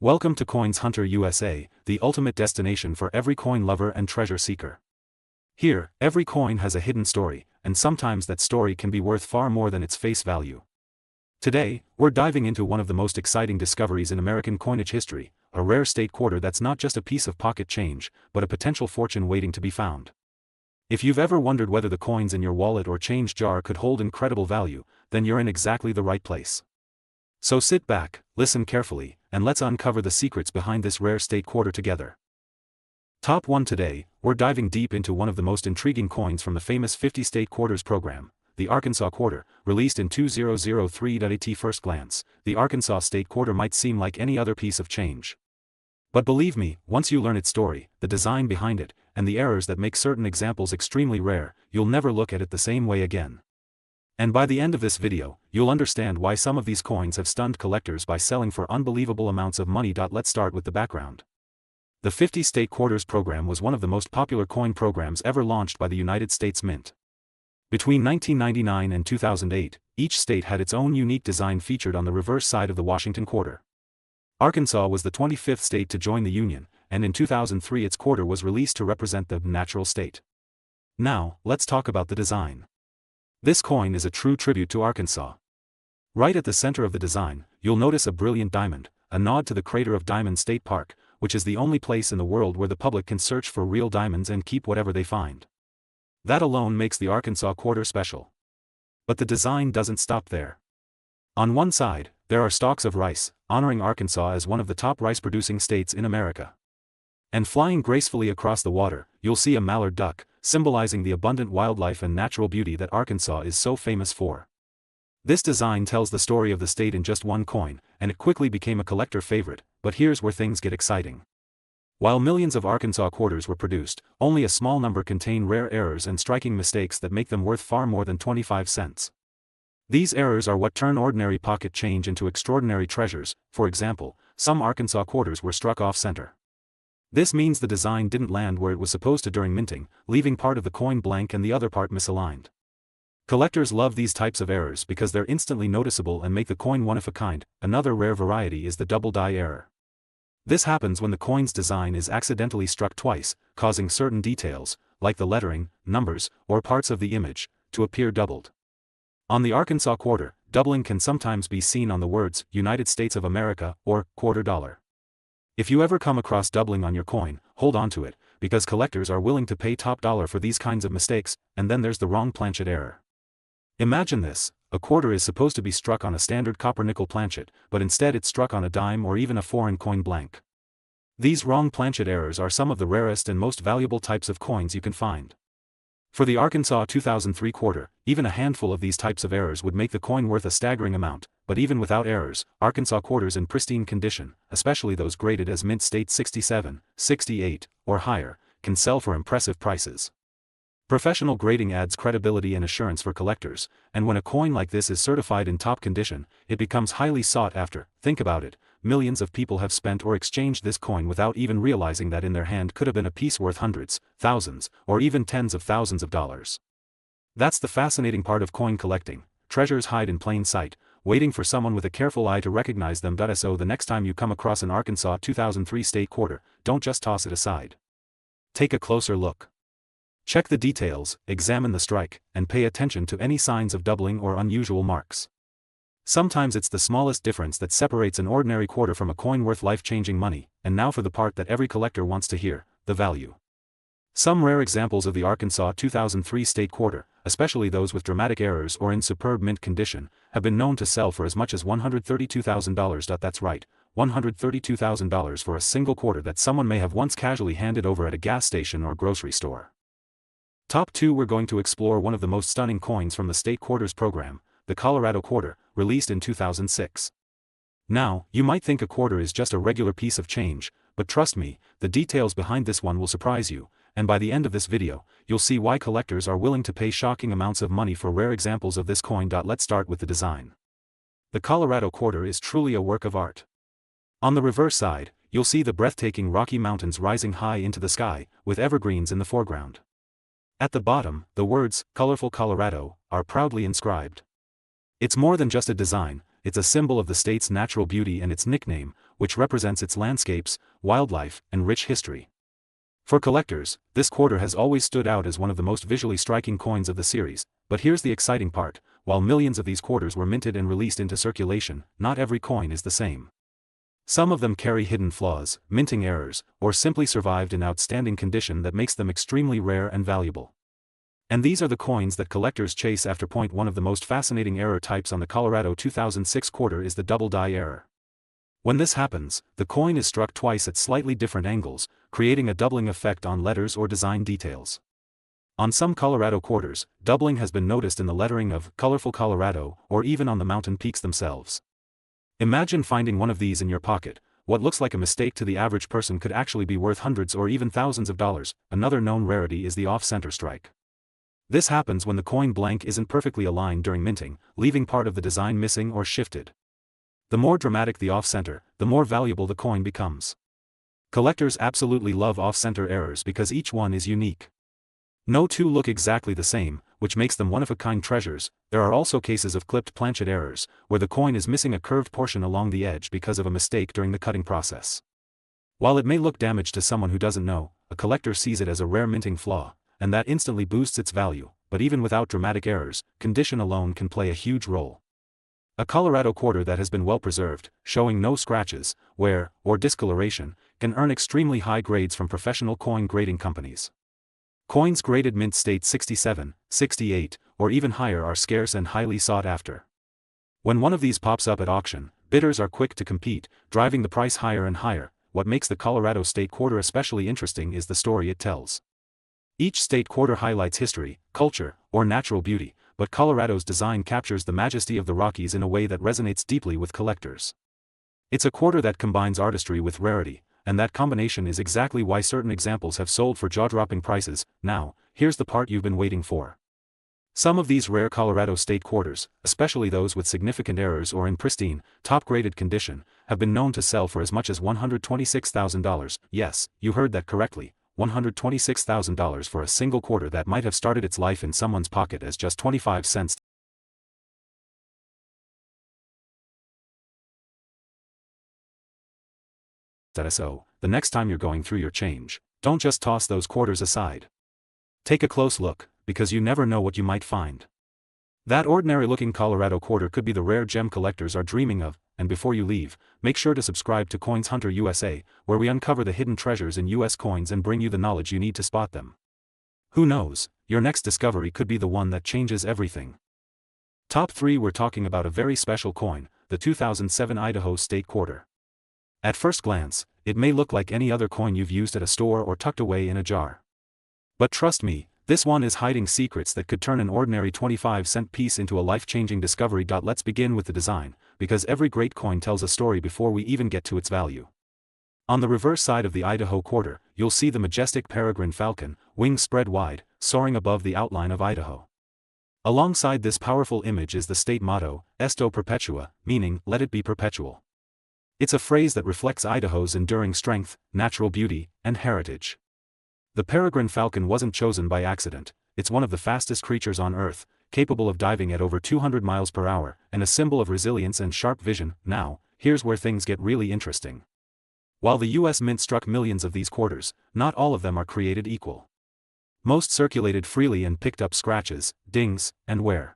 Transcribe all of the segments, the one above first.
Welcome to Coins Hunter USA, the ultimate destination for every coin lover and treasure seeker. Here, every coin has a hidden story, and sometimes that story can be worth far more than its face value. Today, we're diving into one of the most exciting discoveries in American coinage history, a rare state quarter that's not just a piece of pocket change, but a potential fortune waiting to be found. If you've ever wondered whether the coins in your wallet or change jar could hold incredible value, then you're in exactly the right place. So sit back, listen carefully, and let's uncover the secrets behind this rare state quarter together. Top 1 today, we're diving deep into one of the most intriguing coins from the famous 50 state quarters program, the Arkansas quarter, released in 2003. At first glance, the Arkansas state quarter might seem like any other piece of change. But believe me, once you learn its story, the design behind it, and the errors that make certain examples extremely rare, you'll never look at it the same way again. And by the end of this video, you'll understand why some of these coins have stunned collectors by selling for unbelievable amounts of money. Let's start with the background. The 50 state quarters program was one of the most popular coin programs ever launched by the United States Mint. Between 1999 and 2008, each state had its own unique design featured on the reverse side of the Washington quarter. Arkansas was the 25th state to join the Union, and in 2003 its quarter was released to represent the natural state. Now, let's talk about the design. This coin is a true tribute to Arkansas. Right at the center of the design, you'll notice a brilliant diamond, a nod to the crater of Diamond State Park, which is the only place in the world where the public can search for real diamonds and keep whatever they find. That alone makes the Arkansas quarter special. But the design doesn't stop there. On one side, there are stalks of rice, honoring Arkansas as one of the top rice-producing states in America. And flying gracefully across the water, you'll see a mallard duck, symbolizing the abundant wildlife and natural beauty that Arkansas is so famous for. This design tells the story of the state in just one coin, and it quickly became a collector favorite, but here's where things get exciting. While millions of Arkansas quarters were produced, only a small number contain rare errors and striking mistakes that make them worth far more than 25 cents. These errors are what turn ordinary pocket change into extraordinary treasures. For example, some Arkansas quarters were struck off-center. This means the design didn't land where it was supposed to during minting, leaving part of the coin blank and the other part misaligned. Collectors love these types of errors because they're instantly noticeable and make the coin one of a kind. Another rare variety is the double die error. This happens when the coin's design is accidentally struck twice, causing certain details, like the lettering, numbers, or parts of the image, to appear doubled. On the Arkansas quarter, doubling can sometimes be seen on the words United States of America or quarter dollar. If you ever come across doubling on your coin, hold on to it, because collectors are willing to pay top dollar for these kinds of mistakes. And then there's the wrong planchet error. Imagine this: a quarter is supposed to be struck on a standard copper-nickel planchet, but instead it's struck on a dime or even a foreign coin blank. These wrong planchet errors are some of the rarest and most valuable types of coins you can find. For the Arkansas 2003 quarter, even a handful of these types of errors would make the coin worth a staggering amount. But even without errors, Arkansas quarters in pristine condition, especially those graded as Mint State 67, 68, or higher, can sell for impressive prices. Professional grading adds credibility and assurance for collectors, and when a coin like this is certified in top condition, it becomes highly sought after. Think about it: millions of people have spent or exchanged this coin without even realizing that in their hand could have been a piece worth hundreds, thousands, or even tens of thousands of dollars. That's the fascinating part of coin collecting. Treasures hide in plain sight, waiting for someone with a careful eye to recognize them. So the next time you come across an Arkansas 2003 state quarter, don't just toss it aside. Take a closer look. Check the details, examine the strike, and pay attention to any signs of doubling or unusual marks. Sometimes it's the smallest difference that separates an ordinary quarter from a coin worth life-changing money. And now for the part that every collector wants to hear: the value. Some rare examples of the Arkansas 2003 state quarter, especially those with dramatic errors or in superb mint condition, have been known to sell for as much as $132,000. That's right, $132,000 for a single quarter that someone may have once casually handed over at a gas station or grocery store. Top 2, we're going to explore one of the most stunning coins from the state quarters program, the Colorado quarter, released in 2006. Now, you might think a quarter is just a regular piece of change, but trust me, the details behind this one will surprise you. And by the end of this video, you'll see why collectors are willing to pay shocking amounts of money for rare examples of this coin. Let's start with the design. The Colorado quarter is truly a work of art. On the reverse side, you'll see the breathtaking Rocky Mountains rising high into the sky, with evergreens in the foreground. At the bottom, the words, "Colorful Colorado," are proudly inscribed. It's more than just a design, it's a symbol of the state's natural beauty and its nickname, which represents its landscapes, wildlife, and rich history. For collectors, this quarter has always stood out as one of the most visually striking coins of the series, but here's the exciting part: while millions of these quarters were minted and released into circulation, not every coin is the same. Some of them carry hidden flaws, minting errors, or simply survived in outstanding condition that makes them extremely rare and valuable. And these are the coins that collectors chase after. One of the most fascinating error types on the Colorado 2006 quarter is the double die error. When this happens, the coin is struck twice at slightly different angles, creating a doubling effect on letters or design details. On some Colorado quarters, doubling has been noticed in the lettering of "Colorful Colorado" or even on the mountain peaks themselves. Imagine finding one of these in your pocket. What looks like a mistake to the average person could actually be worth hundreds or even thousands of dollars. Another known rarity is the off-center strike. This happens when the coin blank isn't perfectly aligned during minting, leaving part of the design missing or shifted. The more dramatic the off-center, the more valuable the coin becomes. Collectors absolutely love off-center errors because each one is unique. No two look exactly the same, which makes them one-of-a-kind treasures. There are also cases of clipped planchet errors, where the coin is missing a curved portion along the edge because of a mistake during the cutting process. While it may look damaged to someone who doesn't know, a collector sees it as a rare minting flaw, and that instantly boosts its value. But even without dramatic errors, condition alone can play a huge role. A Colorado quarter that has been well preserved, showing no scratches, wear, or discoloration, can earn extremely high grades from professional coin grading companies. Coins graded mint state 67, 68, or even higher are scarce and highly sought after. When one of these pops up at auction, bidders are quick to compete, driving the price higher and higher. What makes the Colorado State Quarter especially interesting is the story it tells. Each state quarter highlights history, culture, or natural beauty, but Colorado's design captures the majesty of the Rockies in a way that resonates deeply with collectors. It's a quarter that combines artistry with rarity, and that combination is exactly why certain examples have sold for jaw-dropping prices. Now, here's the part you've been waiting for. Some of these rare Colorado State quarters, especially those with significant errors or in pristine, top-graded condition, have been known to sell for as much as $126,000. Yes, you heard that correctly, $126,000 for a single quarter that might have started its life in someone's pocket as just 25 cents. So, the next time you're going through your change, don't just toss those quarters aside. Take a close look, because you never know what you might find. That ordinary-looking Colorado quarter could be the rare gem collectors are dreaming of. And before you leave, make sure to subscribe to Coins Hunter USA, where we uncover the hidden treasures in US coins and bring you the knowledge you need to spot them. Who knows, your next discovery could be the one that changes everything. Top 3. We're talking about a very special coin, the 2007 Idaho State Quarter. At first glance, it may look like any other coin you've used at a store or tucked away in a jar. But trust me, this one is hiding secrets that could turn an ordinary 25-cent piece into a life-changing discovery. Let's begin with the design, because every great coin tells a story before we even get to its value. On the reverse side of the Idaho quarter, you'll see the majestic peregrine falcon, wings spread wide, soaring above the outline of Idaho. Alongside this powerful image is the state motto, Esto Perpetua, meaning, let it be perpetual. It's a phrase that reflects Idaho's enduring strength, natural beauty, and heritage. The peregrine falcon wasn't chosen by accident. It's one of the fastest creatures on Earth, capable of diving at over 200 miles per hour, and a symbol of resilience and sharp vision. Now, here's where things get really interesting. While the US Mint struck millions of these quarters, not all of them are created equal. Most circulated freely and picked up scratches, dings, and wear.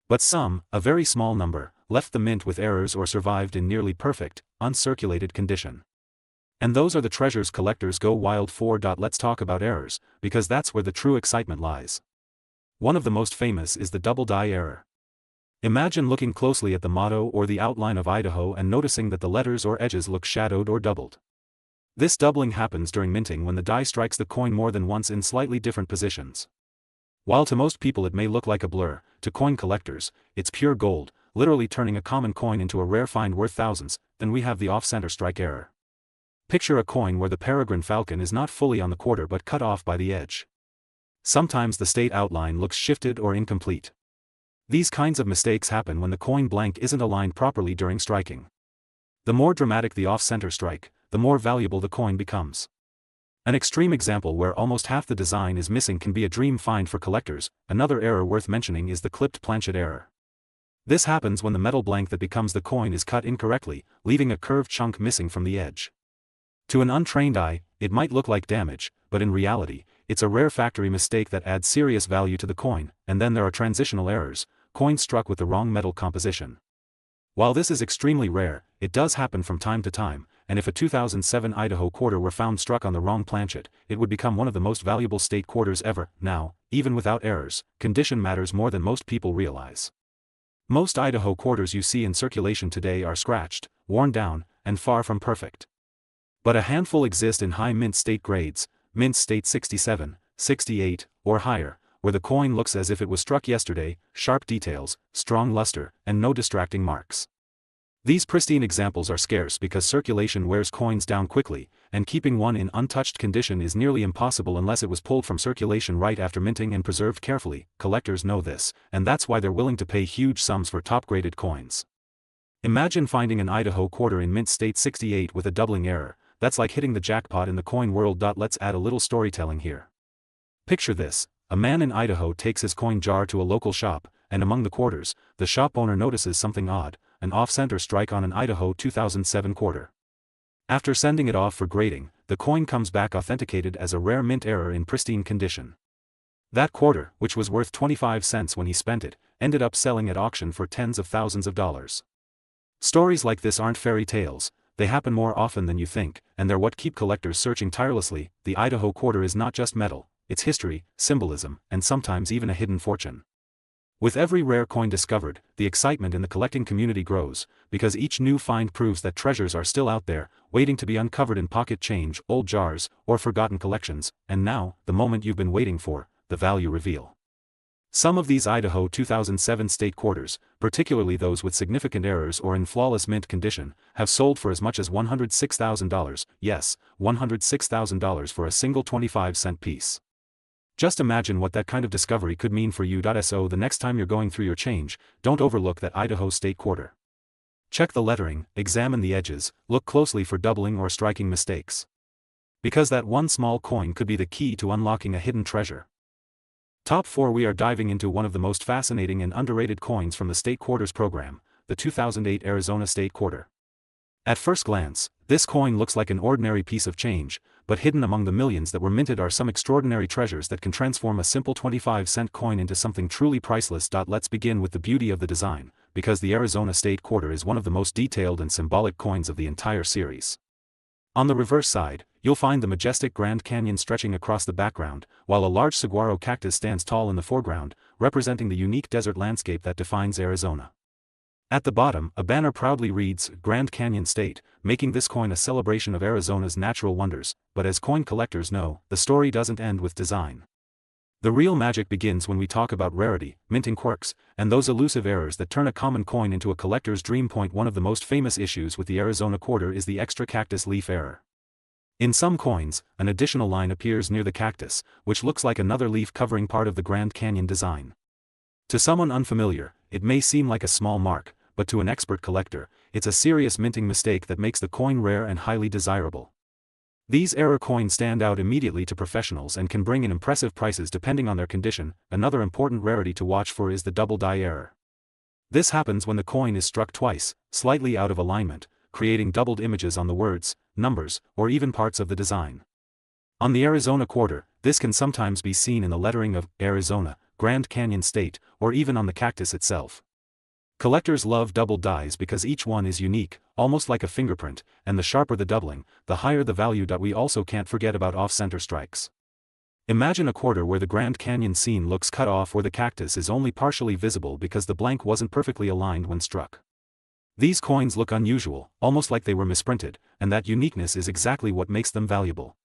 But some, a very small number, left the mint with errors or survived in nearly perfect, uncirculated condition. And those are the treasures collectors go wild for. Let's talk about errors, because that's where the true excitement lies. One of the most famous is the double die error. Imagine looking closely at the motto or the outline of Idaho and noticing that the letters or edges look shadowed or doubled. This doubling happens during minting when the die strikes the coin more than once in slightly different positions. While to most people it may look like a blur, to coin collectors, it's pure gold, literally turning a common coin into a rare find worth thousands. Then we have the off-center strike error. Picture a coin where the peregrine falcon is not fully on the quarter but cut off by the edge. Sometimes the state outline looks shifted or incomplete. These kinds of mistakes happen when the coin blank isn't aligned properly during striking. The more dramatic the off-center strike, the more valuable the coin becomes. An extreme example where almost half the design is missing can be a dream find for collectors. Another error worth mentioning is the clipped planchet error. This happens when the metal blank that becomes the coin is cut incorrectly, leaving a curved chunk missing from the edge. To an untrained eye, it might look like damage, but in reality, it's a rare factory mistake that adds serious value to the coin. And then there are transitional errors, coins struck with the wrong metal composition. While this is extremely rare, it does happen from time to time, and if a 2007 Idaho quarter were found struck on the wrong planchet, it would become one of the most valuable state quarters ever. Now, even without errors, condition matters more than most people realize. Most Idaho quarters you see in circulation today are scratched, worn down, and far from perfect. But a handful exist in high mint state grades, mint state 67, 68, or higher, where the coin looks as if it was struck yesterday, sharp details, strong luster, and no distracting marks. These pristine examples are scarce because circulation wears coins down quickly, and keeping one in untouched condition is nearly impossible unless it was pulled from circulation right after minting and preserved carefully. Collectors know this, and that's why they're willing to pay huge sums for top-graded coins. Imagine finding an Idaho quarter in mint state 68 with a doubling error. That's like hitting the jackpot in the coin world. Let's add a little storytelling here. Picture this. A man in Idaho takes his coin jar to a local shop, and among the quarters, the shop owner notices something odd, an off-center strike on an Idaho 2007 quarter. After sending it off for grading, the coin comes back authenticated as a rare mint error in pristine condition. That quarter, which was worth 25 cents when he spent it, ended up selling at auction for tens of thousands of dollars. Stories like this aren't fairy tales, they happen more often than you think, and they're what keep collectors searching tirelessly. The Idaho quarter is not just metal, it's history, symbolism, and sometimes even a hidden fortune. With every rare coin discovered, the excitement in the collecting community grows, because each new find proves that treasures are still out there, waiting to be uncovered in pocket change, old jars, or forgotten collections. And now, the moment you've been waiting for, the value reveal. Some of these Idaho 2007 state quarters, particularly those with significant errors or in flawless mint condition, have sold for as much as $106,000, yes, $106,000 for a single 25-cent piece. Just imagine what that kind of discovery could mean for you. So the next time you're going through your change, don't overlook that Idaho state quarter. Check the lettering, examine the edges, look closely for doubling or striking mistakes. Because that one small coin could be the key to unlocking a hidden treasure. Top 4. We are diving into one of the most fascinating and underrated coins from the State Quarters program, the 2008 Arizona State Quarter. At first glance, this coin looks like an ordinary piece of change, but hidden among the millions that were minted are some extraordinary treasures that can transform a simple 25-cent coin into something truly priceless. Let's begin with the beauty of the design, because the Arizona State Quarter is one of the most detailed and symbolic coins of the entire series. On the reverse side, you'll find the majestic Grand Canyon stretching across the background, while a large saguaro cactus stands tall in the foreground, representing the unique desert landscape that defines Arizona. At the bottom, a banner proudly reads, Grand Canyon State, making this coin a celebration of Arizona's natural wonders. But as coin collectors know, the story doesn't end with design. The real magic begins when we talk about rarity, minting quirks, and those elusive errors that turn a common coin into a collector's dream. One of the most famous issues with the Arizona quarter is the extra cactus leaf error. In some coins, an additional line appears near the cactus, which looks like another leaf covering part of the Grand Canyon design. To someone unfamiliar, it may seem like a small mark, but to an expert collector, it's a serious minting mistake that makes the coin rare and highly desirable. These error coins stand out immediately to professionals and can bring in impressive prices depending on their condition. Another important rarity to watch for is the double die error. This happens when the coin is struck twice, slightly out of alignment, creating doubled images on the words, numbers, or even parts of the design. On the Arizona quarter, this can sometimes be seen in the lettering of Arizona, Grand Canyon State, or even on the cactus itself. Collectors love double dies because each one is unique, almost like a fingerprint, and the sharper the doubling, the higher the value. We also can't forget about off-center strikes. Imagine a quarter where the Grand Canyon scene looks cut off or the cactus is only partially visible because the blank wasn't perfectly aligned when struck. These coins look unusual, almost like they were misprinted, and that uniqueness is exactly what makes them valuable.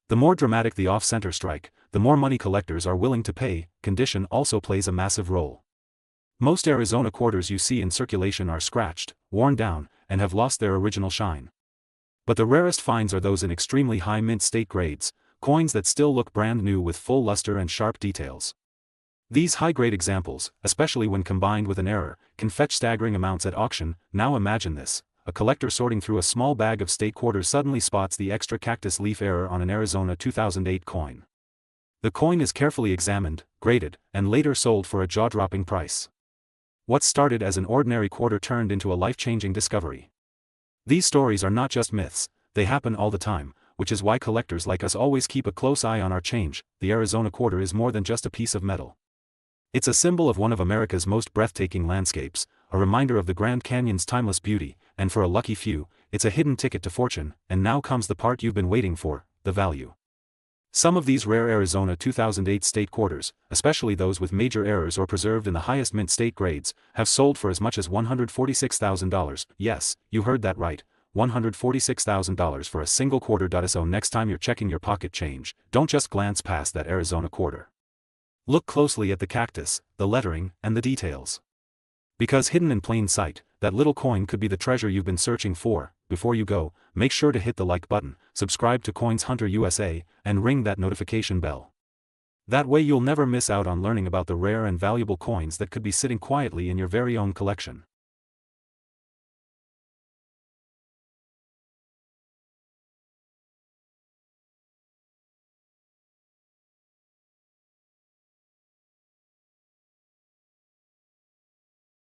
The more dramatic the off-center strike, the more money collectors are willing to pay. Condition also plays a massive role. Most Arizona quarters you see in circulation are scratched, worn down, and have lost their original shine. But the rarest finds are those in extremely high mint state grades, coins that still look brand new with full luster and sharp details. These high-grade examples, especially when combined with an error, can fetch staggering amounts at auction. Now imagine this. A collector sorting through a small bag of state quarters suddenly spots the extra cactus leaf error on an Arizona 2008 coin. The coin is carefully examined, graded, and later sold for a jaw-dropping price. What started as an ordinary quarter turned into a life-changing discovery. These stories are not just myths, they happen all the time, which is why collectors like us always keep a close eye on our change. The Arizona quarter is more than just a piece of metal. It's a symbol of one of America's most breathtaking landscapes, a reminder of the Grand Canyon's timeless beauty, and for a lucky few, it's a hidden ticket to fortune. And now comes the part you've been waiting for, the value. Some of these rare Arizona 2008 state quarters, especially those with major errors or preserved in the highest mint state grades, have sold for as much as $146,000. Yes, you heard that right, $146,000 for a single quarter. So next time you're checking your pocket change, don't just glance past that Arizona quarter. Look closely at the cactus, the lettering, and the details. Because hidden in plain sight, that little coin could be the treasure you've been searching for. Before you go, make sure to hit the like button, subscribe to Coins Hunter USA, and ring that notification bell. That way you'll never miss out on learning about the rare and valuable coins that could be sitting quietly in your very own collection.